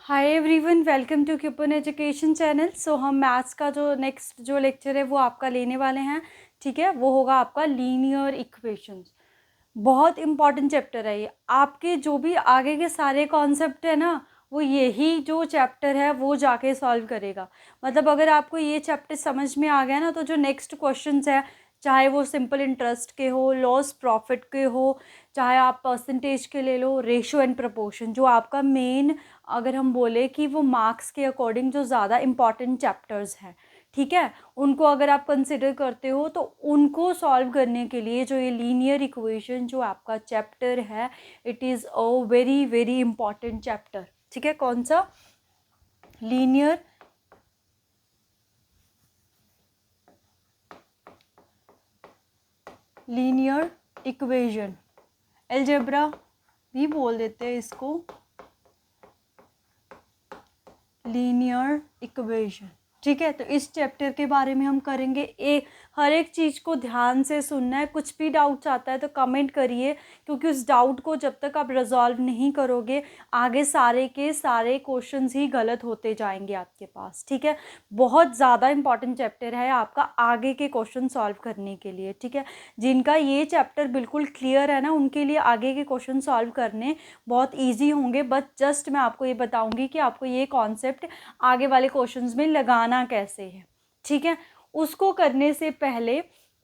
Hi everyone, welcome to Kyupan education channel. So हम maths का जो नेक्स्ट जो लेक्चर है वो आपका लेने वाले हैं। ठीक है, वो होगा आपका लीनियर इक्वेशंस। बहुत इंपॉर्टेंट चैप्टर है ये। आपके जो भी आगे के सारे कॉन्सेप्ट है ना, वो यही जो चैप्टर है वो जाके सॉल्व करेगा। मतलब अगर आपको ये चैप्टर समझ में आ गया ना, तो जो नेक्स्ट क्वेश्चंस है, चाहे वो सिंपल इंटरेस्ट के हो, लॉस प्रॉफिट के हो, चाहे आप परसेंटेज के ले लो, रेशो एंड प्रपोर्शन, जो आपका मेन, अगर हम बोले कि वो मार्क्स के अकॉर्डिंग जो ज़्यादा इम्पॉर्टेंट चैप्टर्स हैं, ठीक है, उनको अगर आप कंसिडर करते हो तो उनको सॉल्व करने के लिए जो ये लीनियर इक्वेशन जो आपका चैप्टर है, it is a very very important chapter. ठीक है, कौन सा? लीनियर इक्वेशन, अलजेब्रा भी बोल देते हैं इसको, लीनियर इक्वेशन। ठीक है, तो इस चैप्टर के बारे में हम करेंगे। हर एक चीज़ को ध्यान से सुनना है। कुछ भी डाउट्स आता है तो कमेंट करिए, क्योंकि उस डाउट को जब तक आप रिजॉल्व नहीं करोगे, आगे सारे के सारे क्वेश्चंस ही गलत होते जाएंगे आपके पास। ठीक है, बहुत ज़्यादा इंपॉर्टेंट चैप्टर है आपका आगे के क्वेश्चन सॉल्व करने के लिए। ठीक है, जिनका ये चैप्टर बिल्कुल क्लियर है ना, उनके लिए आगे के क्वेश्चन सॉल्व करने बहुत ईजी होंगे। बट जस्ट मैं आपको ये बताऊँगी कि आपको ये कॉन्सेप्ट आगे वाले क्वेश्चंस में लगाना कैसे है। ठीक है, उसको करने से पहले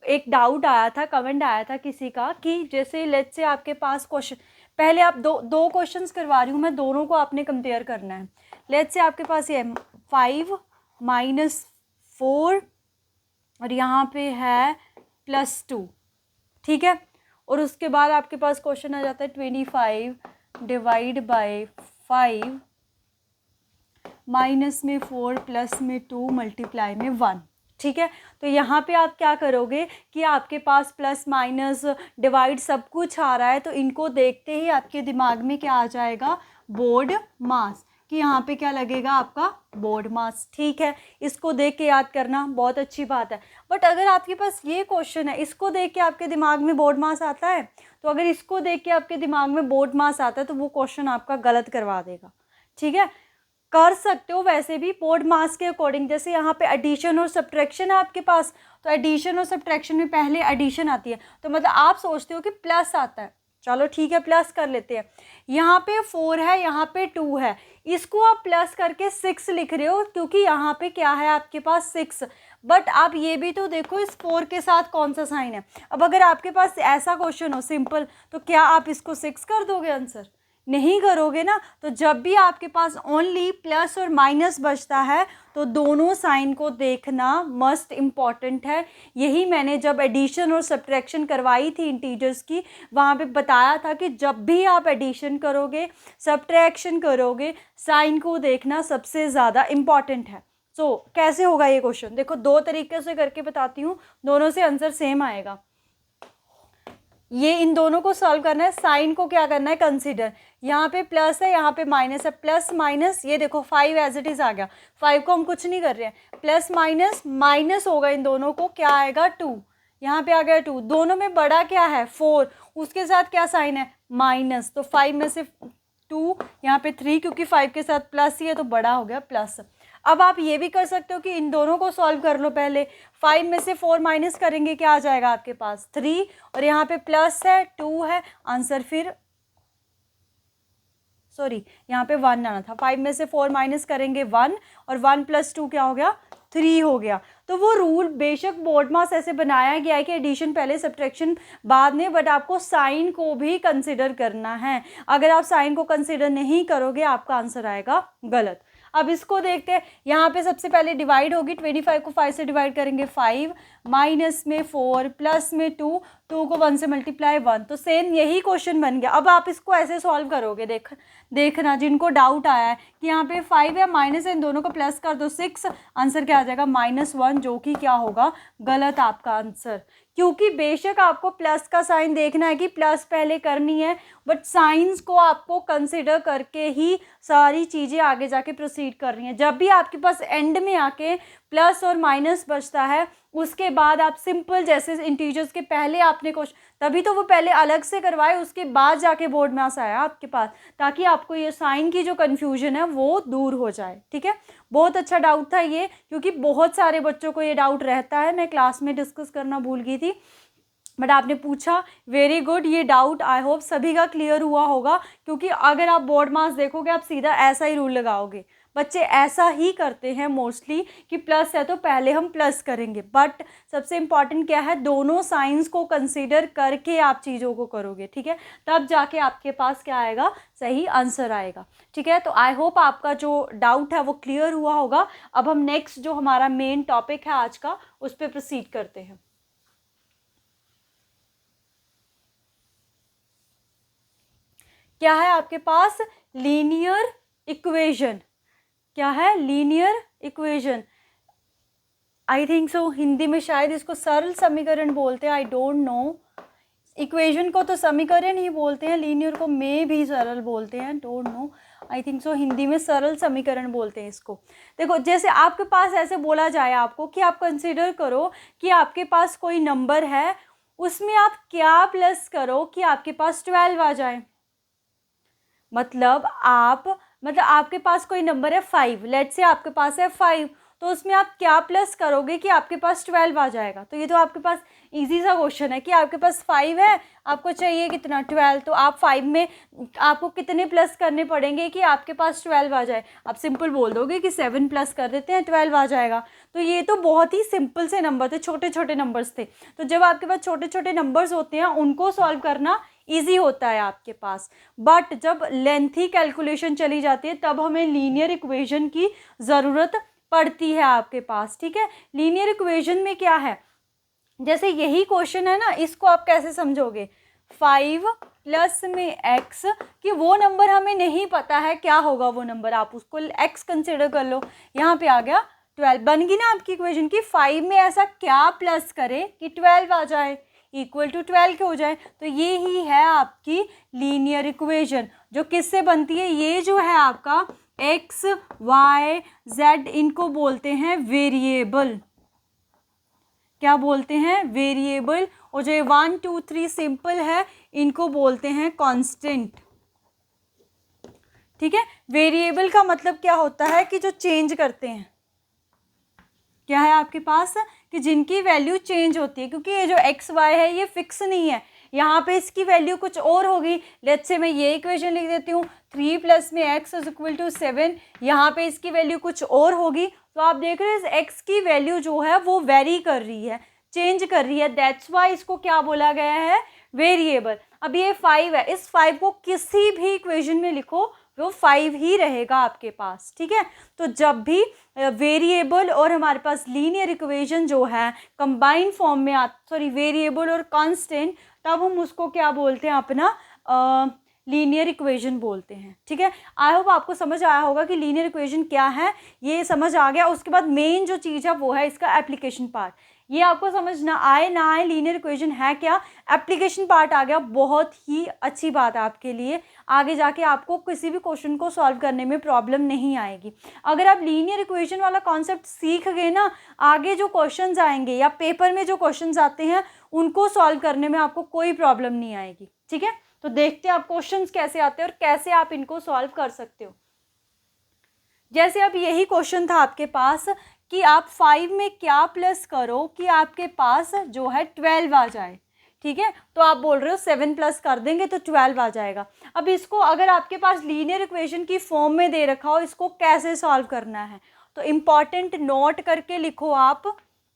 एक डाउट आया था, कमेंट आया था किसी का, कि जैसे लेट्स से आपके पास क्वेश्चन, पहले आप दो क्वेश्चंस करवा रही हूँ मैं, दोनों को आपने कंपेयर करना है। लेट्स से आपके पास ये 5 - 4 और यहाँ पे है +2। ठीक है, और उसके बाद आपके पास क्वेश्चन आ जाता है 25 डिवाइड बाय 5 माइनस में 4 प्लस में 2 मल्टीप्लाई में 1। ठीक है, तो यहाँ पे आप क्या करोगे कि आपके पास प्लस माइनस डिवाइड सब कुछ आ रहा है, तो इनको देखते ही आपके दिमाग में क्या आ जाएगा? बोर्ड मास, कि यहाँ पे क्या लगेगा? आपका बोर्ड मास। ठीक है, इसको देख के याद करना बहुत अच्छी बात है। बट अगर आपके पास ये क्वेश्चन है, इसको देख के आपके दिमाग में बोर्ड मास आता है, तो अगर इसको देख के आपके दिमाग में बोर्ड मास आता है तो वो क्वेश्चन आपका गलत करवा देगा। ठीक है, कर सकते हो वैसे भी बोर्ड मास के अकॉर्डिंग। जैसे यहाँ पे एडिशन और सब्ट्रैक्शन है आपके पास, तो एडिशन और सब्ट्रैक्शन में पहले एडिशन आती है, तो मतलब आप सोचते हो कि प्लस आता है, चलो ठीक है प्लस कर लेते हैं। यहाँ पे 4 है, यहाँ पे 2 है, इसको आप प्लस करके 6 लिख रहे हो, क्योंकि यहाँ पे क्या है आपके पास 6। बट आप ये भी तो देखो इस 4 के साथ कौन सा साइन है। अब अगर आपके पास ऐसा क्वेश्चन हो सिंपल, तो क्या आप इसको 6 कर दोगे आंसर? नहीं करोगे ना। तो जब भी आपके पास ओनली प्लस और माइनस बचता है, तो दोनों साइन को देखना मस्ट इम्पॉर्टेंट है। यही मैंने जब एडिशन और सब्ट्रैक्शन करवाई थी इंटीजर्स की, वहाँ पे बताया था कि जब भी आप एडिशन करोगे, सब्ट्रैक्शन करोगे, साइन को देखना सबसे ज़्यादा इम्पॉर्टेंट है। सो कैसे होगा ये क्वेश्चन? देखो, दो तरीके से करके बताती हूँ, दोनों से आंसर सेम आएगा। ये इन दोनों को सॉल्व करना है। साइन को क्या करना है? कंसीडर। यहाँ पे प्लस है, यहाँ पे माइनस है, प्लस माइनस, ये देखो 5 एज इट इज़ आ गया। 5 को हम कुछ नहीं कर रहे हैं, प्लस माइनस माइनस होगा, इन दोनों को क्या आएगा? 2। यहाँ पे आ गया 2। दोनों में बड़ा क्या है? 4। उसके साथ क्या साइन है? माइनस। तो 5 में से 2, यहाँ पे 3, क्योंकि 5 के साथ प्लस ही है तो बड़ा हो गया प्लस। अब आप ये भी कर सकते हो कि इन दोनों को सॉल्व कर लो पहले। 5 में से 4 माइनस करेंगे, क्या आ जाएगा आपके पास? 3, और यहाँ पे प्लस है, 2 है, आंसर फिर सॉरी यहाँ पे 1 आना था। 5 में से 4 माइनस करेंगे 1, और 1 + 2 क्या हो गया? 3 हो गया। तो वो रूल बेशक बोर्ड मास ऐसे बनाया गया है कि एडिशन पहले सब्ट्रैक्शन बाद में, बट आपको साइन को भी कंसिडर करना है। अगर आप साइन को कंसिडर नहीं करोगे, आपका आंसर आएगा गलत। अब इसको देखते हैं। यहाँ पे सबसे पहले डिवाइड होगी, 25 को 5 से डिवाइड करेंगे 5, माइनस में 4, प्लस में 2, 2 को 1 से मल्टीप्लाई 1। तो सेम यही क्वेश्चन बन गया। अब आप इसको ऐसे सॉल्व करोगे, देखना जिनको डाउट आया है कि यहाँ पे 5 है, माइनस है, इन दोनों को प्लस कर दो 6, आंसर क्या आ जाएगा? -1, जो कि क्या होगा? गलत आपका आंसर। क्योंकि बेशक आपको प्लस का साइन देखना है कि प्लस पहले करनी है, बट साइंस को आपको कंसिडर करके ही सारी चीज़ें आगे जाके प्रोसीड कर रही हैं। जब भी आपके पास एंड में आके प्लस और माइनस बचता है, उसके बाद आप सिंपल जैसे इंटीजर्स के पहले आपने क्वेश्चन, तभी तो वो पहले अलग से करवाए, उसके बाद जाके बोर्ड में आया आपके पास, ताकि आपको ये साइन की जो कन्फ्यूजन है वो दूर हो जाए। ठीक है, बहुत अच्छा डाउट था ये, क्योंकि बहुत सारे बच्चों को ये डाउट रहता है, मैं क्लास में डिस्कस करना भूल गई थी, बट आपने पूछा, वेरी गुड। ये डाउट आई होप सभी का क्लियर हुआ होगा, क्योंकि अगर आप बोर्ड मार्क्स देखोगे आप सीधा ऐसा ही रूल लगाओगे। बच्चे ऐसा ही करते हैं मोस्टली कि प्लस है तो पहले हम प्लस करेंगे, बट सबसे इम्पॉर्टेंट क्या है, दोनों साइंस को कंसीडर करके आप चीज़ों को करोगे। ठीक है, तब जाके आपके पास क्या आएगा, सही आंसर आएगा। ठीक है, तो आई होप आपका जो डाउट है वो क्लियर हुआ होगा। अब हम नेक्स्ट जो हमारा मेन टॉपिक है आज का, उस पर प्रोसीड करते हैं। क्या है आपके पास, लीनियर इक्वेशन। क्या है, linear equation. I think so Hindi में शायद इसको सरल समीकरण बोलते हैं, आई डोंट नो। इक्वेशन को तो समीकरण ही बोलते हैं, लीनियर को में भी सरल बोलते हैं, don't know. I think so Hindi में सरल समीकरण बोलते हैं इसको। देखो, जैसे आपके पास ऐसे बोला जाए आपको कि आप कंसिडर करो कि आपके पास कोई नंबर है, उसमें आप क्या प्लस करो कि आपके पास 12 आ जाए। मतलब आपके पास कोई नंबर है 5, लेट्स से आपके पास है 5, तो उसमें आप क्या प्लस करोगे कि आपके पास 12 आ जाएगा। तो ये तो आपके पास इजी सा क्वेश्चन है कि आपके पास 5 है, आपको चाहिए कितना, 12, तो आप 5 में आपको कितने प्लस करने पड़ेंगे कि आपके पास 12 आ जाए। आप सिंपल बोल दोगे कि 7 प्लस कर देते हैं, 12 आ जाएगा। तो ये तो बहुत ही सिंपल से नंबर थे, छोटे छोटे नंबर्स थे। तो जब आपके पास छोटे छोटे नंबर्स होते हैं, उनको सॉल्व करना ईजी होता है आपके पास। बट जब लेंथी कैलकुलेशन चली जाती है, तब हमें लीनियर इक्वेशन की ज़रूरत पड़ती है आपके पास। ठीक है, लीनियर इक्वेशन में क्या है, जैसे यही क्वेश्चन है ना, इसको आप कैसे समझोगे, 5 प्लस में x, कि वो नंबर हमें नहीं पता है क्या होगा वो नंबर, आप उसको x कंसिडर कर लो। यहाँ पे आ गया 12, बन गई ना आपकी इक्वेशन की 5 में ऐसा क्या प्लस करे कि 12 आ जाए, इक्वल टू 12 के हो जाए। तो ये ही है आपकी लीनियर इक्वेशन, जो किससे बनती है, ये जो है आपका x y z, इनको बोलते हैं वेरिएबल। क्या बोलते हैं, वेरिएबल। और जो 1 2 3 सिंपल है, इनको बोलते हैं कांस्टेंट। ठीक है, वेरिएबल का मतलब क्या होता है कि जो चेंज करते हैं। क्या है आपके पास, कि जिनकी वैल्यू चेंज होती है, क्योंकि ये जो एक्स वाई है ये फिक्स नहीं है, यहाँ पे इसकी वैल्यू कुछ और होगी। लेट्स से मैं ये इक्वेशन लिख देती हूँ, 3 प्लस में x इज इक्वल टू 7, यहाँ पे इसकी वैल्यू कुछ और होगी। तो आप देख रहे हो इस x की वैल्यू जो है वो वेरी कर रही है, चेंज कर रही है, दैट्स वाई इसको क्या बोला गया है, वेरिएबल। अब ये 5 है, इस 5 को किसी भी इक्वेशन में लिखो वो 5 ही रहेगा आपके पास। ठीक है, तो जब भी वेरिएबल और हमारे पास लीनियर इक्वेशन जो है कंबाइंड फॉर्म में वेरिएबल और कांस्टेंट, तब हम उसको क्या बोलते हैं, अपना लीनियर इक्वेशन बोलते हैं। ठीक है, आई होप आपको समझ आया होगा कि लीनियर इक्वेशन क्या है, ये समझ आ गया। उसके बाद मेन जो चीज़ है वो है इसका एप्लीकेशन पार्ट। ये आपको समझ ना आए लीनियर इक्वेशन है क्या, एप्लीकेशन पार्ट आ गया, बहुत ही अच्छी बात है आपके लिए। आगे जाके आपको किसी भी क्वेश्चन को सॉल्व करने में प्रॉब्लम नहीं आएगी। अगर आप लीनियर इक्वेशन वाला कॉन्सेप्ट सीख गए ना, आगे जो क्वेश्चंस आएंगे या पेपर में जो क्वेश्चंस आते हैं उनको सॉल्व करने में आपको कोई प्रॉब्लम नहीं आएगी। ठीक है, तो देखते हैं आप क्वेश्चंस कैसे आते हैं और कैसे आप इनको सॉल्व कर सकते हो। जैसे अब यही क्वेश्चन था आपके पास कि आप 5 में क्या प्लस करो कि आपके पास जो है 12 आ जाए। ठीक है, तो आप बोल रहे हो 7 प्लस कर देंगे तो 12 आ जाएगा। अब इसको अगर आपके पास लीनियर इक्वेशन की फॉर्म में दे रखा हो, इसको कैसे सॉल्व करना है, तो इम्पॉर्टेंट नोट करके लिखो आप।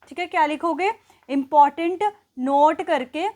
ठीक है, क्या लिखोगे, इम्पॉर्टेंट नोट करके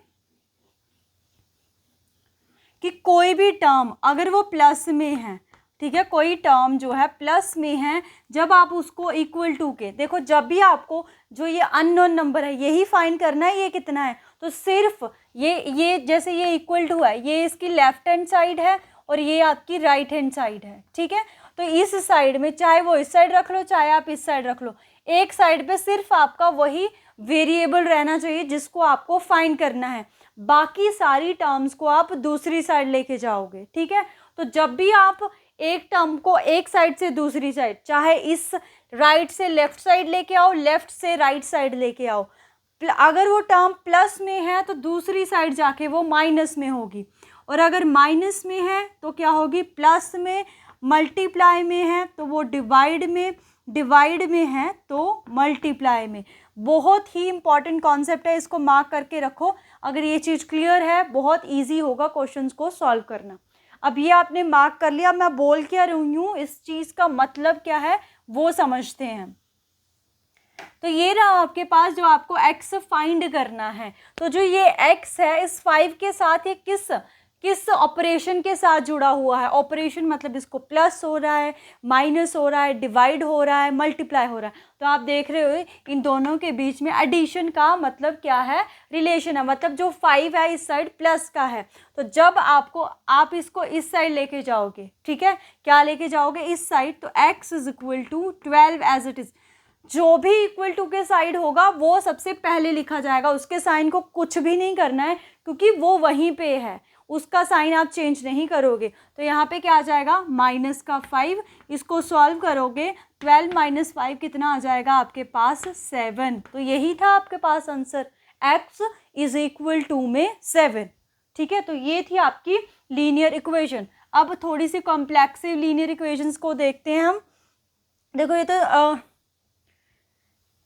कि कोई भी टर्म अगर वो प्लस में है, ठीक है, कोई टर्म जो है प्लस में है, जब आप उसको इक्वल टू के, देखो जब भी आपको जो ये अननोन नंबर है यही फाइंड करना है, ये कितना है, तो सिर्फ ये जैसे ये इक्वल टू है, ये इसकी लेफ्ट हैंड साइड है और ये आपकी राइट हैंड साइड है। ठीक है, तो इस साइड में चाहे वो इस साइड रख लो चाहे आप इस साइड रख लो, एक साइड पे सिर्फ आपका वही वेरिएबल रहना चाहिए जिसको आपको फाइंड करना है। बाकी सारी टर्म्स को आप दूसरी साइड लेके जाओगे, ठीक है। तो जब भी आप एक टर्म को एक साइड से दूसरी साइड, चाहे इस राइट से लेफ्ट साइड लेके आओ, लेफ्ट से राइट साइड लेके आओ, अगर वो टर्म प्लस में है तो दूसरी साइड जाके वो माइनस में होगी, और अगर माइनस में है तो क्या होगी, प्लस में, मल्टीप्लाई में है तो वो डिवाइड में, डिवाइड में है तो मल्टीप्लाई में। बहुत ही इंपॉर्टेंट कॉन्सेप्ट है, इसको मार्क करके रखो। अगर ये चीज़ क्लियर है, बहुत इजी होगा क्वेश्चंस को सॉल्व करना। अब ये आपने मार्क कर लिया, मैं बोल क्या रही हूँ, इस चीज़ का मतलब क्या है वो समझते हैं। तो ये रहा आपके पास जो आपको x फाइंड करना है। तो जो ये x है इस 5 के साथ ये किस ऑपरेशन के साथ जुड़ा हुआ है। ऑपरेशन मतलब इसको प्लस हो रहा है, माइनस हो रहा है, डिवाइड हो रहा है, मल्टीप्लाई हो रहा है। तो आप देख रहे हो इन दोनों के बीच में एडिशन का मतलब क्या है, रिलेशन है। मतलब जो 5 है इस साइड प्लस का है, तो जब आप इसको इस साइड लेके जाओगे, ठीक है, क्या लेके जाओगे, इस साइड, तो x is equal to 12 as it is. जो भी इक्वल टू के साइड होगा वो सबसे पहले लिखा जाएगा, उसके साइन को कुछ भी नहीं करना है क्योंकि वो वहीं पे है, उसका साइन आप चेंज नहीं करोगे। तो यहाँ पे क्या आ जाएगा, माइनस का 5, इसको सॉल्व करोगे 12 माइनस 5 कितना आ जाएगा आपके पास, 7। तो यही था आपके पास answer, x is equal to में 7, ठीक है। तो ये थी आपकी लीनियर इक्वेशन। अब थोड़ी सी कॉम्प्लेक्सिव लीनियर इक्वेशंस को देखते हैं हम। देखो ये तो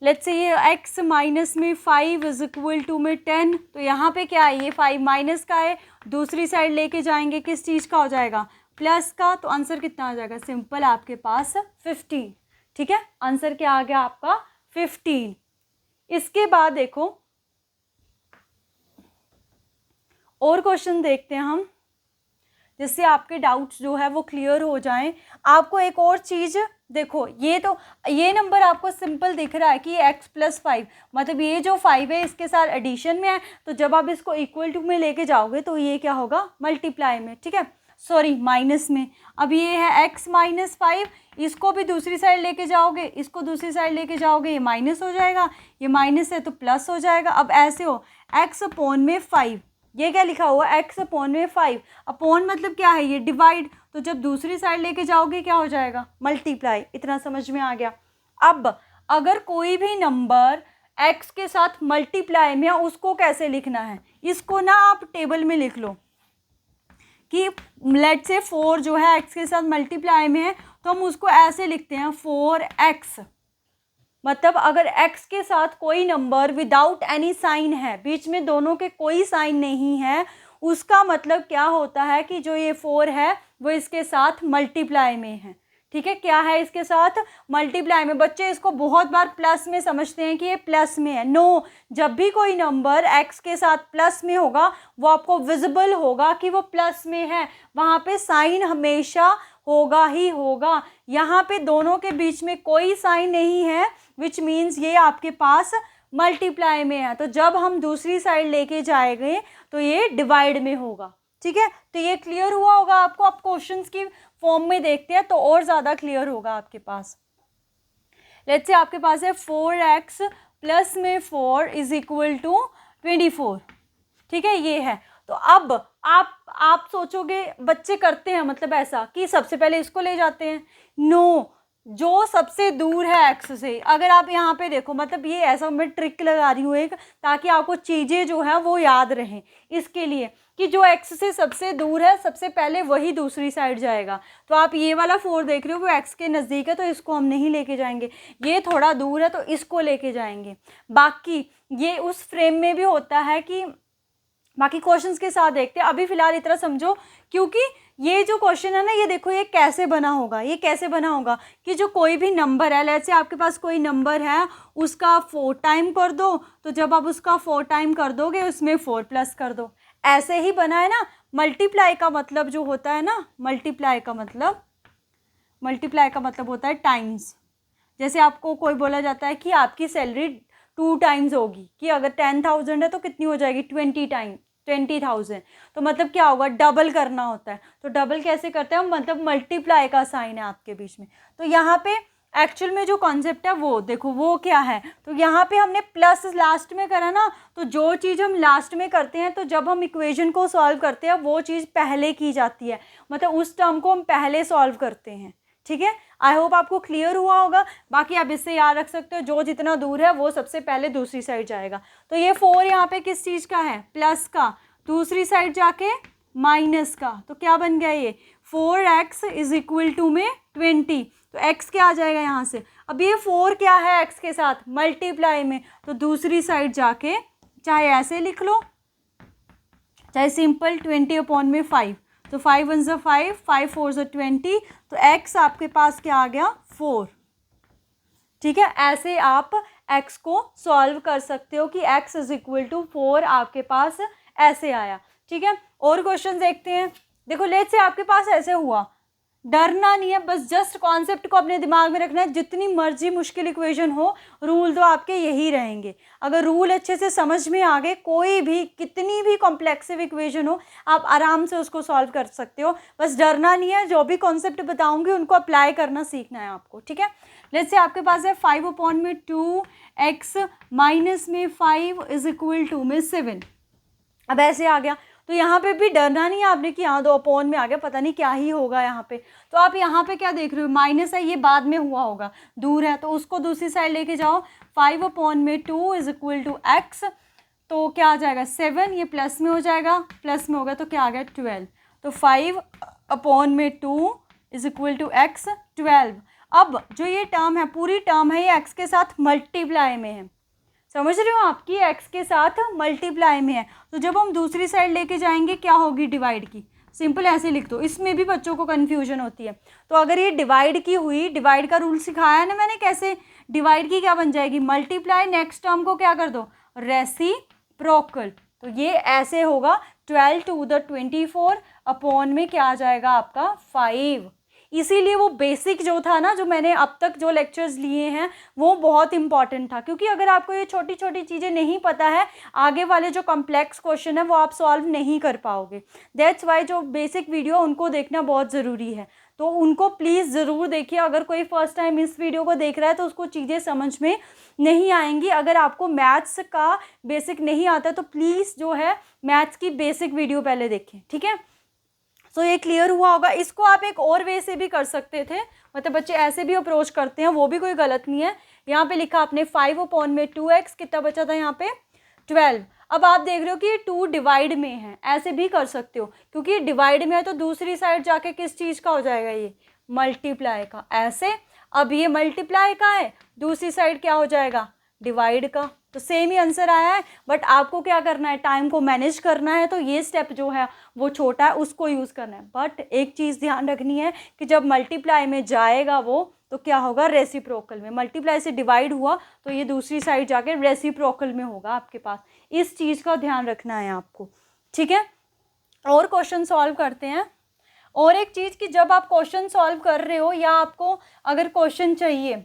लेट्स से ये x माइनस में 5 इज इक्वल टू में 10, तो यहाँ पे क्या है, ये 5 माइनस का है, दूसरी साइड लेके जाएंगे किस चीज़ का हो जाएगा, प्लस का। तो आंसर कितना आ जाएगा, सिंपल आपके पास 15, ठीक है। आंसर क्या आ गया आपका 15। इसके बाद देखो और क्वेश्चन देखते हैं हम, जिससे आपके डाउट्स जो है वो क्लियर हो जाएं। आपको एक और चीज़ देखो, ये नंबर आपको सिंपल दिख रहा है कि x प्लस 5, मतलब ये जो 5 है इसके साथ एडिशन में है, तो जब आप इसको इक्वल टू में लेके जाओगे तो ये क्या होगा, मल्टीप्लाई में, ठीक है, सॉरी माइनस में। अब ये है x माइनस 5, इसको भी दूसरी साइड लेके जाओगे, इसको दूसरी साइड लेके जाओगे, ये माइनस हो जाएगा, ये माइनस है तो प्लस हो जाएगा। अब ऐसे हो x अपॉन में 5, ये क्या लिखा हुआ, x अपॉन में 5, अपॉन मतलब क्या है, ये डिवाइड, तो जब दूसरी साइड लेके जाओगे क्या हो जाएगा, मल्टीप्लाई। इतना समझ में आ गया। अब अगर कोई भी नंबर x के साथ मल्टीप्लाई में, उसको कैसे लिखना है, इसको ना आप टेबल में लिख लो कि लेट्स से 4 जो है x के साथ मल्टीप्लाई में है, तो हम उसको ऐसे लिखते हैं 4x। मतलब अगर x के साथ कोई नंबर विदाउट एनी साइन है, बीच में दोनों के कोई साइन नहीं है, उसका मतलब क्या होता है कि जो ये 4 है वो इसके साथ मल्टीप्लाई में है, ठीक है। क्या है, इसके साथ मल्टीप्लाई में। बच्चे इसको बहुत बार प्लस में समझते हैं कि ये प्लस में है, नो। जब भी कोई नंबर x के साथ प्लस में होगा वो आपको विजिबल होगा कि वो प्लस में है, वहाँ पे साइन हमेशा होगा ही होगा। यहाँ पे दोनों के बीच में कोई साइन नहीं है, विच मीन्स ये आपके पास मल्टीप्लाई में है। तो जब हम दूसरी साइड लेके जाएंगे तो ये डिवाइड में होगा, ठीक है। तो ये क्लियर हुआ होगा आपको। आप क्वेश्चंस की फॉर्म में देखते हैं तो और ज़्यादा क्लियर होगा आपके पास। लेट्स से आपके पास है 4x प्लस में 4 इज इक्वल टू 24, ठीक है, ये है। तो अब आप सोचोगे, बच्चे करते हैं मतलब ऐसा कि सबसे पहले इसको ले जाते हैं, नो, जो सबसे दूर है x से। अगर आप यहाँ पे देखो, मतलब ये ऐसा मैं ट्रिक लगा रही हूँ एक, ताकि आपको चीज़ें जो है वो याद रहें, इसके लिए कि जो x से सबसे दूर है सबसे पहले वही दूसरी साइड जाएगा। तो आप ये वाला 4 देख रहे हो, वो x के नज़दीक है तो इसको हम नहीं लेके जाएंगे, ये थोड़ा दूर है तो इसको लेके जाएंगे। बाकी ये उस फ्रेम में भी होता है कि बाकी क्वेश्चंस के साथ देखते हैं। अभी फिलहाल इतना समझो, क्योंकि ये जो क्वेश्चन है ना, ये देखो ये कैसे बना होगा, ये कैसे बना होगा कि जो कोई भी नंबर है, लेट्स से आपके पास कोई नंबर है, उसका 4 टाइम कर दो, तो जब आप उसका 4 टाइम कर दोगे उसमें 4 प्लस कर दो, ऐसे ही बना है ना। मल्टीप्लाई का मतलब जो होता है ना, मल्टीप्लाई का मतलब होता है टाइम्स। जैसे आपको कोई बोला जाता है कि आपकी सैलरी 2 टाइम्स होगी, कि अगर 10,000 है तो कितनी हो जाएगी, 20,000। तो मतलब क्या होगा, डबल करना होता है। तो डबल कैसे करते हैं हम, मतलब मल्टीप्लाई का साइन है आपके बीच में। तो यहाँ पे एक्चुअल में जो कॉन्सेप्ट है वो देखो वो क्या है, तो यहाँ पे हमने प्लस लास्ट में करा ना, तो जो चीज़ हम लास्ट में करते हैं तो जब हम इक्वेशन को सॉल्व करते हैं वो चीज़ पहले की जाती है, मतलब उस टर्म को हम पहले सॉल्व करते हैं। ठीक है, आई होप आपको क्लियर हुआ होगा। बाकी आप इससे याद रख सकते हो जो जितना दूर है वो सबसे पहले दूसरी साइड जाएगा। तो ये 4 यहाँ पे किस चीज़ का है, प्लस का, दूसरी साइड जाके माइनस का, तो क्या बन गया ये 4x इज इक्वल टू में 20, तो x क्या आ जाएगा यहाँ से। अब ये 4 क्या है x के साथ मल्टीप्लाई में, तो दूसरी साइड जाके चाहे ऐसे लिख लो चाहे सिंपल 20/5, तो 5 1 ज़ा 5, 5 4 ज़ा 20, तो x आपके पास क्या आ गया 4। ठीक है, ऐसे आप x को सॉल्व कर सकते हो कि x इज इक्वल टू 4 आपके पास ऐसे आया। ठीक है, और क्वेश्चन देखते हैं। देखो लेट्स से आपके पास ऐसे हुआ, डरना नहीं है, बस जस्ट कॉन्सेप्ट को अपने दिमाग में रखना है। जितनी मर्जी मुश्किल इक्वेशन हो, रूल तो आपके यही रहेंगे। अगर रूल अच्छे से समझ में आ गए, कोई भी कितनी भी कॉम्प्लेक्सिव इक्वेशन हो आप आराम से उसको सॉल्व कर सकते हो। बस डरना नहीं है, जो भी कॉन्सेप्ट बताऊंगी उनको अप्लाई करना सीखना है आपको। ठीक है, लेट्स से आपके पास है 5/2x माइनस में 5 इज इक्वल टू में 7। अब ऐसे आ गया, तो यहाँ पे भी डरना नहीं है आपने कि यहाँ 2 अपॉन में आ गया, पता नहीं क्या ही होगा यहाँ पे। तो आप यहाँ पे क्या देख रहे हो, माइनस है, ये बाद में हुआ होगा, दूर है, तो उसको दूसरी साइड लेके जाओ। 5/2 इज इक्वल टू x, तो क्या आ जाएगा 7, ये प्लस में हो जाएगा, प्लस में होगा तो क्या आ गया 12, तो 5/2 इज इक्वल टू x 12। अब जो ये टर्म है पूरी टर्म है ये x के साथ मल्टीप्लाई में है, समझ रहे हो आपकी x के साथ मल्टीप्लाई में है। तो जब हम दूसरी साइड लेके जाएंगे क्या होगी, डिवाइड की, सिंपल ऐसे लिख दो। इसमें भी बच्चों को कन्फ्यूजन होती है। तो अगर ये डिवाइड की हुई, डिवाइड का रूल सिखाया ना मैंने कैसे, डिवाइड की क्या बन जाएगी मल्टीप्लाई, नेक्स्ट टर्म को क्या कर दो रेसिप्रोकल, तो ये ऐसे होगा 12 टू द 24 अपॉन में क्या आ जाएगा आपका 5। इसीलिए वो बेसिक जो था ना, जो मैंने अब तक जो लेक्चर्स लिए हैं वो बहुत इंपॉर्टेंट था, क्योंकि अगर आपको ये छोटी छोटी चीज़ें नहीं पता है, आगे वाले जो कॉम्प्लेक्स क्वेश्चन है वो आप सॉल्व नहीं कर पाओगे। दैट्स वाई जो बेसिक वीडियो उनको देखना बहुत ज़रूरी है, तो उनको प्लीज़ ज़रूर देखिए। अगर कोई फर्स्ट टाइम इस वीडियो को देख रहा है तो उसको चीज़ें समझ में नहीं आएंगी। अगर आपको मैथ्स का बेसिक नहीं आता तो प्लीज़ जो है मैथ्स की बेसिक वीडियो पहले देखें। ठीक है, तो ये क्लियर हुआ होगा। इसको आप एक और वे से भी कर सकते थे, मतलब बच्चे ऐसे भी अप्रोच करते हैं, वो भी कोई गलत नहीं है। यहाँ पे लिखा आपने 5/2x, कितना बचा था यहाँ पे 12। अब आप देख रहे हो कि ये 2 डिवाइड में है, ऐसे भी कर सकते हो, क्योंकि डिवाइड में है तो दूसरी साइड जाके किस चीज़ का हो जाएगा ये मल्टीप्लाई का, ऐसे। अब ये मल्टीप्लाई का है, दूसरी साइड क्या हो जाएगा डिवाइड का, तो सेम ही आंसर आया है। बट आपको क्या करना है, टाइम को मैनेज करना है, तो ये स्टेप जो है वो छोटा है, उसको यूज़ करना है। बट एक चीज़ ध्यान रखनी है कि जब मल्टीप्लाई में जाएगा वो, तो क्या होगा रेसिप्रोकल में। मल्टीप्लाई से डिवाइड हुआ तो ये दूसरी साइड जाके रेसिप्रोकल में होगा आपके पास, इस चीज़ का ध्यान रखना है आपको। ठीक है, और क्वेश्चन सॉल्व करते हैं। और एक चीज़ कि जब आप क्वेश्चन सॉल्व कर रहे हो, या आपको अगर क्वेश्चन चाहिए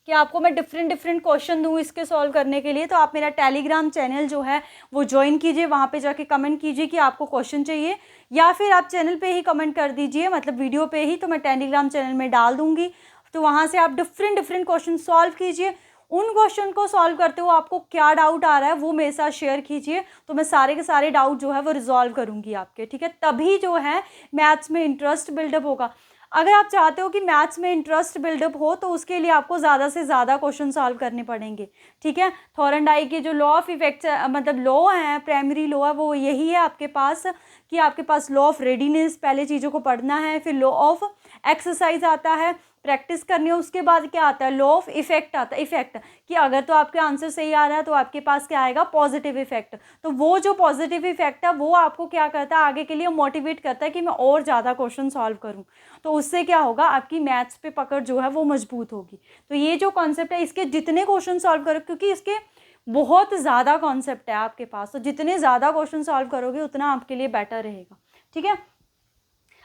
कि आपको मैं डिफरेंट क्वेश्चन दूँ इसके सॉल्व करने के लिए, तो आप मेरा टेलीग्राम चैनल जो है वो ज्वाइन कीजिए। वहाँ पे जाके कमेंट कीजिए कि आपको क्वेश्चन चाहिए, या फिर आप चैनल पे ही कमेंट कर दीजिए, मतलब वीडियो पे ही, तो मैं टेलीग्राम चैनल में डाल दूँगी। तो वहाँ से आप डिफरेंट क्वेश्चन सॉल्व कीजिए। उन क्वेश्चन को सॉल्व करते हुए आपको क्या डाउट आ रहा है वो मेरे साथ शेयर कीजिए, तो मैं सारे के सारे डाउट जो है वो रिजॉल्व करूँगी आपके। ठीक है, तभी जो है मैथ्स में इंटरेस्ट बिल्डअप होगा। अगर आप चाहते हो कि मैथ्स में इंटरेस्ट बिल्डअप हो तो उसके लिए आपको ज़्यादा से ज़्यादा क्वेश्चन सॉल्व करने पड़ेंगे। ठीक है, थॉरनडाई के जो लॉ ऑफ इफेक्ट्स मतलब लॉ हैं, प्राइमरी लॉ है, वो यही है आपके पास कि आपके पास लॉ ऑफ रेडीनेस, पहले चीज़ों को पढ़ना है, फिर लॉ ऑफ एक्सरसाइज आता है, प्रैक्टिस करनी है, उसके बाद क्या आता है लॉ ऑफ इफेक्ट आता है। इफेक्ट कि अगर तो आपके आंसर सही आ रहा है तो आपके पास क्या आएगा पॉजिटिव इफेक्ट, तो वो जो पॉजिटिव इफेक्ट है वो आपको क्या करता है आगे के लिए मोटिवेट करता है कि मैं और ज़्यादा क्वेश्चन सॉल्व करूं, तो उससे क्या होगा आपकी मैथ्स पे पकड़ जो है वो मजबूत होगी। तो ये जो कॉन्सेप्ट है इसके जितने क्वेश्चन सॉल्व करो, क्योंकि इसके बहुत ज़्यादा कॉन्सेप्ट है आपके पास, तो जितने ज़्यादा क्वेश्चन सॉल्व करोगे उतना आपके लिए बेटर रहेगा। ठीक है,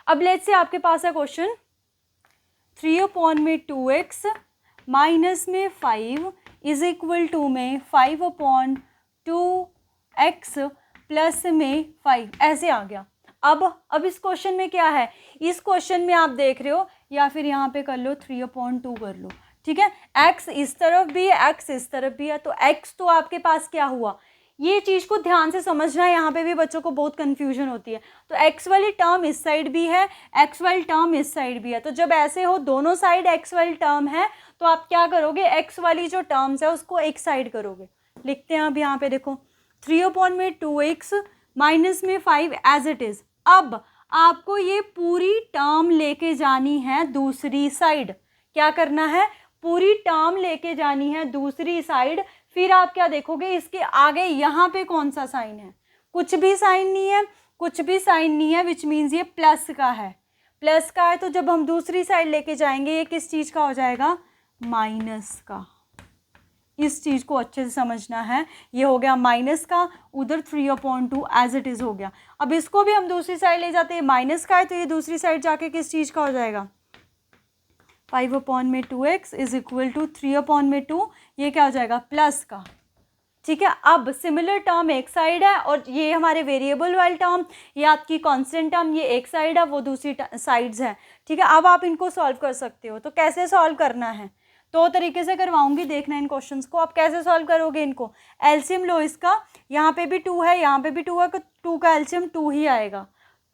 अब लेट्स से आपके पास है क्वेश्चन 3/2x माइनस में 5 इज इक्वल टू में 5/2x प्लस में 5, ऐसे आ गया। अब इस क्वेश्चन में क्या है, इस क्वेश्चन में आप देख रहे हो, या फिर यहाँ पे कर लो 3/2 कर लो, ठीक है। x इस तरफ भी है, x इस तरफ भी है, तो x तो आपके पास क्या हुआ, ये चीज़ को ध्यान से समझना है, यहाँ पे भी बच्चों को बहुत कन्फ्यूजन होती है। तो x वाली टर्म इस साइड भी है, x वाली टर्म इस साइड भी है, तो जब ऐसे हो दोनों साइड x वाली टर्म है तो आप क्या करोगे, x वाली जो टर्म्स है उसको एक साइड करोगे। लिखते हैं अब यहाँ पे देखो 3/2x माइनस में 5 एज इट इज़। अब आपको ये पूरी टर्म लेके जानी है दूसरी साइड, क्या करना है, पूरी टर्म लेके जानी है दूसरी साइड। फिर आप क्या देखोगे, इसके आगे यहाँ पे कौन सा साइन है, कुछ भी साइन नहीं है, कुछ भी साइन नहीं है, विच मीन्स ये प्लस का है, प्लस का है। तो जब हम दूसरी साइड लेके जाएंगे ये किस चीज़ का हो जाएगा, माइनस का। इस चीज़ को अच्छे से समझना है, ये हो गया माइनस का, उधर 3/2 एज इट इज़ हो गया। अब इसको भी हम दूसरी साइड ले जाते हैं, माइनस का है, तो ये दूसरी साइड जाके किस चीज़ का हो जाएगा, 5/2x इज इक्वल टू 3/2, ये क्या हो जाएगा, प्लस का, ठीक है। अब सिमिलर टर्म एक साइड है और ये हमारे वेरिएबल वाली टर्म, ये आपकी कांस्टेंट टर्म, ये एक साइड है, वो दूसरी साइड्स है, ठीक है। अब आप इनको सॉल्व कर सकते हो, तो कैसे सॉल्व करना है, दो तरीके से करवाऊंगी, देखना इन क्वेश्चंस को। आप कैसे सॉल्व करोगे इनको, एलसीएम लो इसका, यहाँ पे भी 2 है, यहाँ पे भी 2 है, तो 2 का एलसीएम 2 ही आएगा,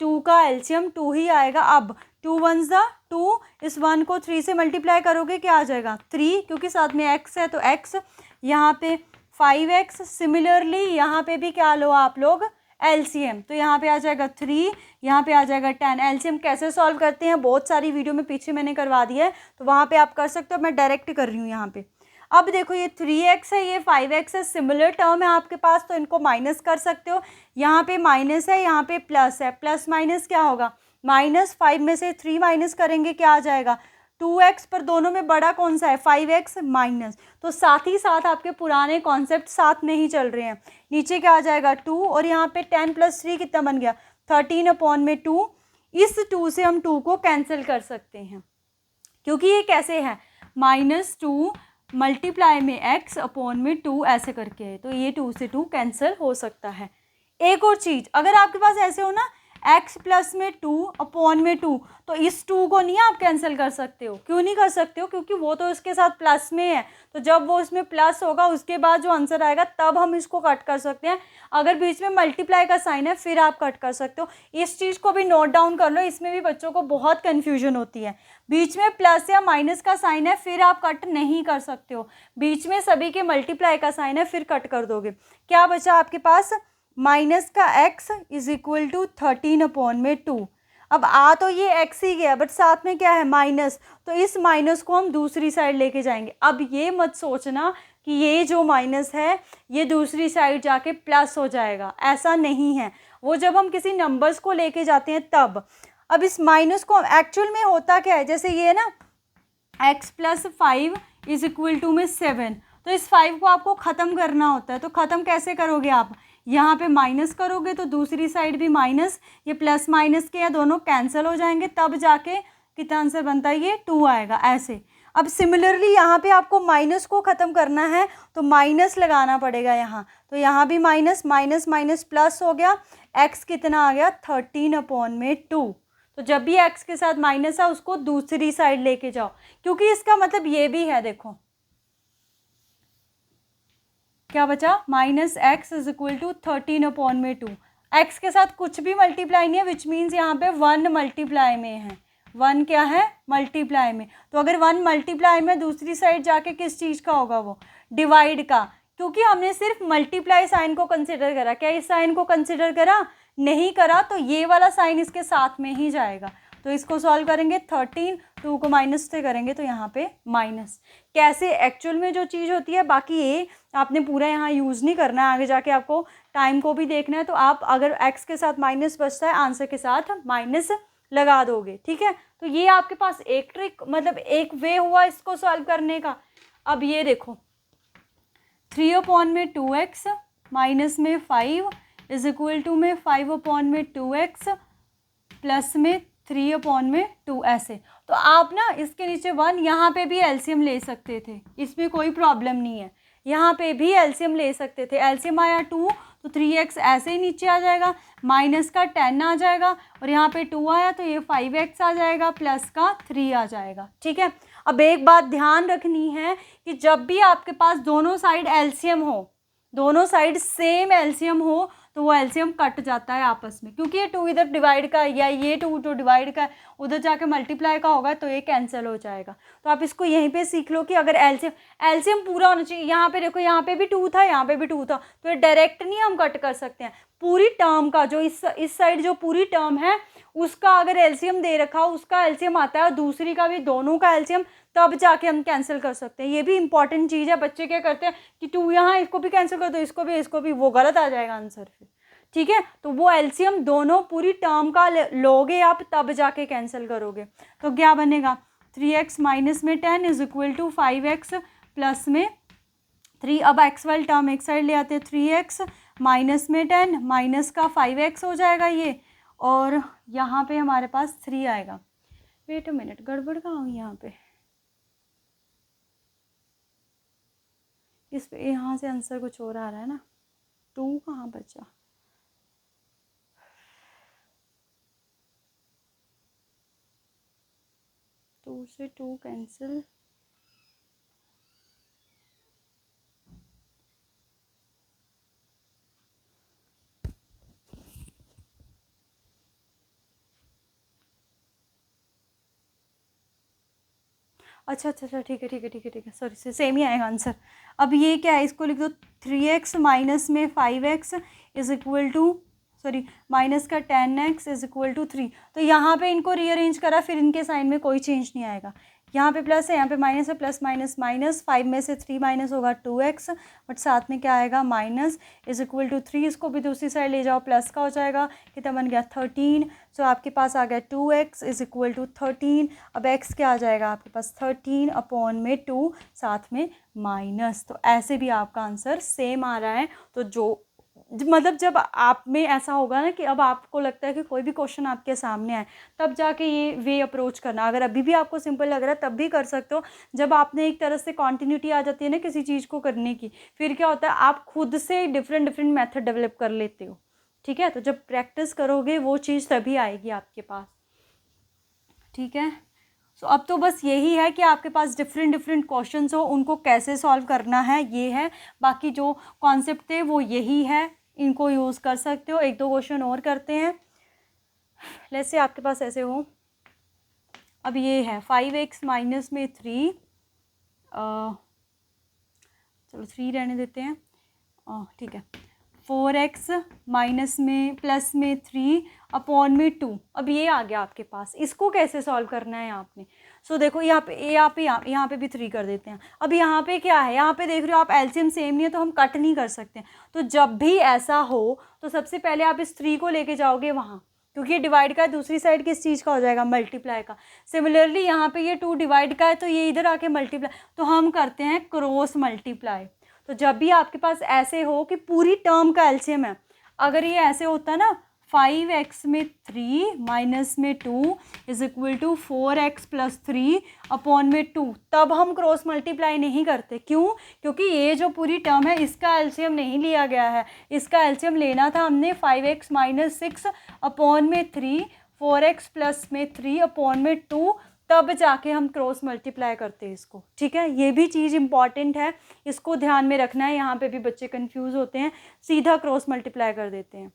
2 का एलसीएम 2 ही आएगा। अब 2 1 2, इस 1 को 3 से मल्टीप्लाई करोगे क्या आ जाएगा, 3, क्योंकि साथ में x है तो x, यहाँ पे 5x। सिमिलरली यहाँ पे भी क्या लो आप लोग, एलसीएम, तो यहाँ पे आ जाएगा 3, यहाँ पे आ जाएगा 10। एलसीएम कैसे सॉल्व करते हैं बहुत सारी वीडियो में पीछे मैंने करवा दिया है, तो वहाँ पे आप कर सकते हो, मैं डायरेक्ट कर रही हूँ यहाँ पे। अब देखो ये 3x है, ये 5x है, सिमिलर टर्म है आपके पास, तो इनको माइनस कर सकते हो। यहाँ पे माइनस है, यहाँ पे प्लस है, प्लस माइनस क्या होगा, -5 में से 3 माइनस करेंगे क्या आ जाएगा, 2x, पर दोनों में बड़ा कौन सा है, 5x माइनस। तो साथ ही साथ आपके पुराने कॉन्सेप्ट साथ में ही चल रहे हैं। नीचे क्या आ जाएगा 2, और यहाँ पे 10 + 3 कितना बन गया, 13/2। इस 2 से हम 2 को कैंसिल कर सकते हैं, क्योंकि ये कैसे है, -2 मल्टीप्लाई में x/2 ऐसे करके है, तो ये 2 से 2 कैंसिल हो सकता है। एक और चीज़, अगर आपके पास ऐसे हो ना x प्लस में 2/2, तो इस 2 को नहीं आप कैंसिल कर सकते हो। क्यों नहीं कर सकते हो, क्योंकि वो तो इसके साथ प्लस में है, तो जब वो इसमें प्लस होगा उसके बाद जो आंसर आएगा तब हम इसको कट कर सकते हैं। अगर बीच में मल्टीप्लाई का साइन है फिर आप कट कर सकते हो। इस चीज़ को भी नोट डाउन कर लो, इसमें भी बच्चों को बहुत कन्फ्यूजन होती है। बीच में प्लस या माइनस का साइन है फिर आप कट नहीं कर सकते हो, बीच में सभी के मल्टीप्लाई का साइन है फिर कट कर दोगे। क्या बचा आपके पास, माइनस का x इज इक्वल टू 13/2। अब आ तो ये x ही गया, बट साथ में क्या है, माइनस, तो इस माइनस को हम दूसरी साइड लेके जाएंगे। अब ये मत सोचना कि ये जो माइनस है ये दूसरी साइड जाके प्लस हो जाएगा, ऐसा नहीं है। वो जब हम किसी नंबर्स को लेके जाते हैं तब। अब इस माइनस को एक्चुअल में होता क्या है, जैसे ये ना x + 5 इज इक्वल टू में 7, तो इस 5 को आपको ख़त्म करना होता है। तो ख़त्म कैसे करोगे आप, यहाँ पे माइनस करोगे तो दूसरी साइड भी माइनस, ये प्लस माइनस के या दोनों कैंसिल हो जाएंगे, तब जाके कितना आंसर बनता है, ये 2 आएगा ऐसे। अब सिमिलरली यहाँ पे आपको माइनस को ख़त्म करना है तो माइनस लगाना पड़ेगा यहाँ, तो यहाँ भी माइनस, माइनस माइनस प्लस हो गया, x कितना आ गया 13/2। तो जब भी x के साथ माइनस है उसको दूसरी साइड लेके जाओ, क्योंकि इसका मतलब ये भी है, देखो क्या बचा, -x is equal to 13/2। x के साथ कुछ भी मल्टीप्लाई नहीं है, विच मीन्स यहाँ पे 1 मल्टीप्लाई में है, 1 क्या है, मल्टीप्लाई में। तो अगर 1 मल्टीप्लाई में दूसरी साइड जाके किस चीज़ का होगा, वो डिवाइड का, क्योंकि हमने सिर्फ मल्टीप्लाई साइन को कंसिडर करा। क्या इस साइन को कंसिडर करा, नहीं करा, तो ये वाला साइन इसके साथ में ही जाएगा। तो इसको सॉल्व करेंगे, 13, 2 को माइनस से करेंगे तो यहाँ पे माइनस। कैसे एक्चुअल में जो चीज़ होती है, बाकी ये आपने पूरा यहाँ यूज़ नहीं करना है, आगे जाके आपको टाइम को भी देखना है। तो आप अगर x के साथ माइनस बचता है, आंसर के साथ माइनस लगा दोगे, ठीक है। तो ये आपके पास एक ट्रिक, मतलब एक वे हुआ इसको सॉल्व करने का। अब ये देखो 3/2x माइनस में 5 इज इक्वल टू में 5/2x प्लस में 3/2 ऐसे। तो आप ना इसके नीचे 1, यहाँ पे भी एलसीएम ले सकते थे, इसमें कोई प्रॉब्लम नहीं है। यहाँ पे भी एलसीएम ले सकते थे, एलसीएम आया 2 तो 3x ऐसे ही नीचे आ जाएगा, माइनस का 10 आ जाएगा और यहाँ पे 2 आया तो ये 5x आ जाएगा, प्लस का 3 आ जाएगा। ठीक है, अब एक बात ध्यान रखनी है कि जब भी आपके पास दोनों साइड एलसीएम हो, दोनों साइड सेम एलसीएम हो, तो वो एलसीएम कट जाता है आपस में, क्योंकि ये 2 इधर डिवाइड का है या ये 2 जो डिवाइड का है उधर जाके मल्टीप्लाई का होगा तो ये कैंसिल हो जाएगा। तो आप इसको यहीं पे सीख लो कि अगर एलसीएम पूरा होना चाहिए। यहाँ पे देखो, यहाँ पे भी 2 था, यहाँ पे भी 2 था, तो ये डायरेक्ट नहीं हम कट कर सकते हैं। पूरी टर्म का जो इस साइड जो पूरी टर्म है उसका अगर एलसीएम दे रखा हो, उसका एलसीएम आता है और दूसरी का भी, दोनों का एलसीएम, तब जाके हम कैंसिल कर सकते हैं। ये भी इंपॉर्टेंट चीज़ है। बच्चे क्या करते हैं कि 2 यहाँ, इसको भी कैंसिल कर दो, इसको भी, वो गलत आ जाएगा आंसर फिर। ठीक है, तो वो एलसीएम दोनों पूरी टर्म का लोगे आप, तब जाके कैंसिल करोगे। तो क्या बनेगा, 3x माइनस में 10 is equal to 5x plus में 3। अब एक्स वाली टर्म एक साइड ले आते हैं, 3x माइनस में 10 माइनस का 5x हो जाएगा ये, और यहाँ पे हमारे पास 3 आएगा। वेट अ मिनट, गड़बड़ कहाँ हुई यहाँ पे, इस पे यहाँ से आंसर कुछ और आ रहा है ना, 2 कहाँ बचा, 2 से 2 कैंसिल, अच्छा, ठीक है, सॉरी, सेम ही आएगा आंसर। अब ये क्या है, इसको लिख दो, 3x माइनस में 5x is equal to, sorry, minus का 10x इज इक्वल टू 3। तो यहाँ पे इनको रीअरेंज करा, फिर इनके साइन में कोई चेंज नहीं आएगा। यहाँ पे प्लस है, यहाँ पे माइनस है, प्लस माइनस माइनस, 5 में से 3 माइनस होगा 2x, बट साथ में क्या आएगा, माइनस इज इक्वल टू 3। इसको भी दूसरी साइड ले जाओ, प्लस का हो जाएगा, कितना बन गया 13। सो आपके पास आ गया 2x इज इक्वल टू 13। अब x क्या आ जाएगा आपके पास, 13 अपॉन में 2, साथ में माइनस। तो ऐसे भी आपका आंसर सेम आ रहा है। तो जो मतलब जब आप में ऐसा होगा ना कि अब आपको लगता है कि कोई भी क्वेश्चन आपके सामने आए, तब जाके ये वे अप्रोच करना। अगर अभी भी आपको सिंपल लग रहा है तब भी कर सकते हो। जब आपने एक तरह से कॉन्टिन्यूटी आ जाती है ना किसी चीज़ को करने की, फिर क्या होता है, आप खुद से डिफरेंट मेथड डेवलप कर लेते हो। ठीक है, तो जब प्रैक्टिस करोगे वो चीज़ तभी आएगी आपके पास। ठीक है, सो अब तो बस यही है कि आपके पास डिफरेंट क्वेश्चंस हो, उनको कैसे सॉल्व करना है ये है। बाकी जो कॉन्सेप्ट थे वो यही है, इनको यूज़ कर सकते हो। 1-2 क्वेश्चन और करते हैं। जैसे आपके पास ऐसे हो, अब ये है 5x माइनस में 3, चलो 3 रहने देते हैं, ठीक है, 4x माइनस में प्लस में 3 अपॉन में 2। अब ये आ गया आपके पास, इसको कैसे सॉल्व करना है आपने। सो देखो यहाँ पे भी 3 कर देते हैं। अब यहाँ पे क्या है, यहाँ पे देख रहे हो आप, एलसीएम सेम नहीं है तो हम कट नहीं कर सकते। तो जब भी ऐसा हो तो सबसे पहले आप इस 3 को लेके जाओगे वहाँ, क्योंकि ये डिवाइड का है, दूसरी साइड किस चीज़ का हो जाएगा, मल्टीप्लाई का। सिमिलरली यहाँ पे ये 2 डिवाइड का है तो ये इधर आके मल्टीप्लाई, तो हम करते हैं क्रॉस मल्टीप्लाई। तो जब भी आपके पास ऐसे हो कि पूरी टर्म का एलसीएम है, अगर ये ऐसे होता ना 5x में 3 माइनस में 2 is equal to 4x plus 3 upon में 2, तब हम क्रॉस मल्टीप्लाई नहीं करते। क्यों, क्योंकि ये जो पूरी टर्म है इसका एलसीएम नहीं लिया गया है। इसका एलसीएम लेना था हमने 5x माइनस 6 अपॉन में 3, 4x प्लस में 3 अपॉन में 2, तब जाके हम क्रॉस मल्टीप्लाई करते हैं इसको। ठीक है, ये भी चीज़ इंपॉर्टेंट है, इसको ध्यान में रखना है। यहाँ पे भी बच्चे कंफ्यूज होते हैं, सीधा क्रॉस मल्टीप्लाई कर देते हैं।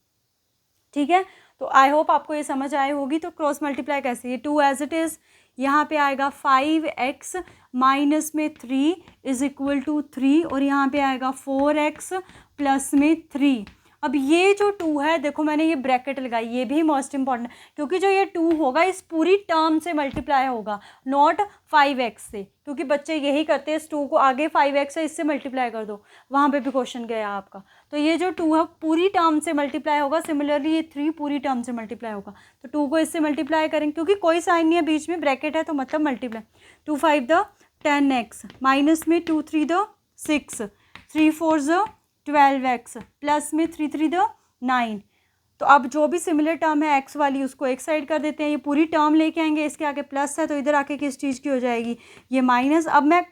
ठीक है, तो आई होप आपको ये समझ आई होगी। तो क्रॉस मल्टीप्लाई कैसे, ये 2 एज इट इज़, यहाँ पे आएगा 5x माइनस में 3 इज इक्वल टू 3, और यहाँ पे आएगा 4x प्लस में 3। अब ये जो 2 है, देखो मैंने ये ब्रैकेट लगाई, ये भी मोस्ट इंपॉर्टेंट, क्योंकि जो ये 2 होगा इस पूरी टर्म से मल्टीप्लाई होगा, नॉट 5x से, क्योंकि बच्चे यही करते हैं, इस 2 को आगे 5x है इससे मल्टीप्लाई कर दो, वहाँ पे भी क्वेश्चन गया आपका। तो ये जो 2 है पूरी टर्म से मल्टीप्लाई होगा, सिमिलरली ये 3 पूरी टर्म से मल्टीप्लाई होगा। तो 2 को इससे मल्टीप्लाई करेंगे, क्योंकि कोई साइन नहीं है बीच में, ब्रैकेट है तो मतलब मल्टीप्लाई। 2 5 द 10x माइनस में 2 3 द 6, 3 4 द 12x प्लस में 3 3 द 9। तो अब जो भी सिमिलर टर्म है x वाली उसको एक साइड कर देते हैं, ये पूरी टर्म लेके आएंगे, इसके आगे प्लस है तो इधर आके किस चीज़ की हो जाएगी, ये माइनस। अब मैं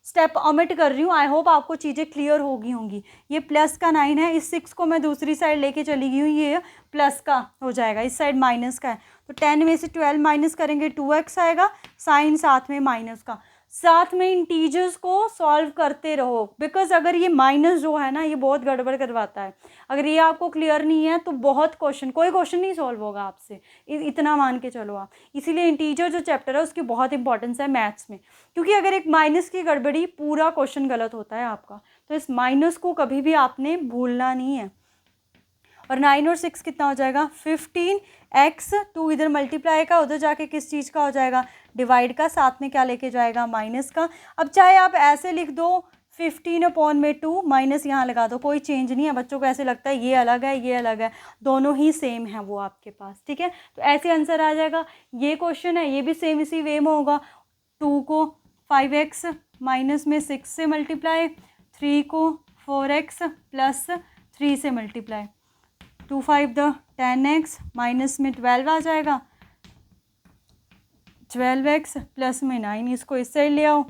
स्टेप ओमिट कर रही हूँ। आई होप आपको चीज़ें क्लियर होंगी। ये प्लस का 9 है, इस 6 को मैं दूसरी साइड लेके चली गई हूँ, ये प्लस का हो जाएगा, इस साइड माइनस का है। तो 10 में से 12 माइनस करेंगे 2x आएगा, साइन साथ में माइनस का। साथ में इंटीजर्स को सॉल्व करते रहो, बिकॉज अगर ये माइनस जो है ना ये बहुत गड़बड़ करवाता है। अगर ये आपको क्लियर नहीं है तो बहुत कोई क्वेश्चन नहीं सॉल्व होगा आपसे, इतना मान के चलो आप। इसीलिए इंटीजर जो चैप्टर है उसकी बहुत इंपॉर्टेंस है मैथ्स में, क्योंकि अगर एक माइनस की गड़बड़ी पूरा क्वेश्चन गलत होता है आपका। तो इस माइनस को कभी भी आपने भूलना नहीं है। और 9 और 6 कितना हो जाएगा 15x, 2 इधर मल्टीप्लाई का, उधर जाके किस चीज़ का हो जाएगा डिवाइड का, साथ में क्या लेके जाएगा माइनस का। अब चाहे आप ऐसे लिख दो 15/2 माइनस यहाँ लगा दो, कोई चेंज नहीं है। बच्चों को ऐसे लगता है ये अलग है ये अलग है, दोनों ही सेम है वो आपके पास, ठीक है। तो ऐसे आंसर आ जाएगा। ये क्वेश्चन है ये भी सेम इसी वे में होगा। 2 को 5x माइनस में 6 से मल्टीप्लाई, 3 को 4x प्लस 3 से मल्टीप्लाई, 2 5 10x माइनस में 12 आ जाएगा, 12x प्लस में 9, इसको इस साइड ले आओ,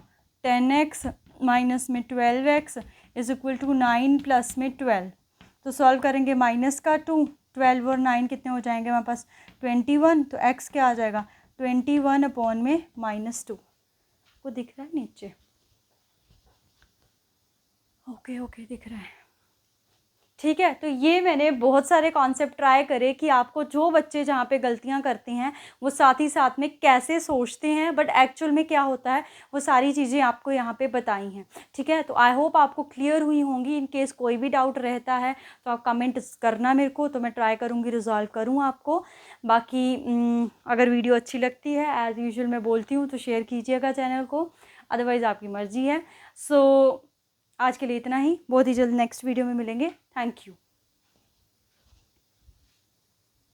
10x माइनस में 12x is equal to 9 plus में 12। तो सॉल्व करेंगे माइनस का 2, 12 और 9 कितने हो जाएंगे हमारे पास 21। तो x क्या आ जाएगा 21/-2 को दिख रहा है नीचे, ओके दिख रहा है, ठीक है। तो ये मैंने बहुत सारे कॉन्सेप्ट ट्राई करे कि आपको जो बच्चे जहाँ पे गलतियाँ करते हैं वो साथ ही साथ में कैसे सोचते हैं, बट एक्चुअल में क्या होता है वो सारी चीज़ें आपको यहाँ पे बताई हैं, ठीक है। तो आई होप आपको क्लियर हुई होंगी। इन केस कोई भी डाउट रहता है तो आप कमेंट करना मेरे को, तो मैं ट्राई करूँगी रिजॉल्व करूँ आपको। बाकी अगर वीडियो अच्छी लगती है एज़ यूजुअल मैं बोलती हूँ तो शेयर कीजिएगा चैनल को, अदरवाइज़ आपकी मर्ज़ी है। सो आज के लिए इतना ही, बहुत ही जल्द नेक्स्ट वीडियो में मिलेंगे। Thank you.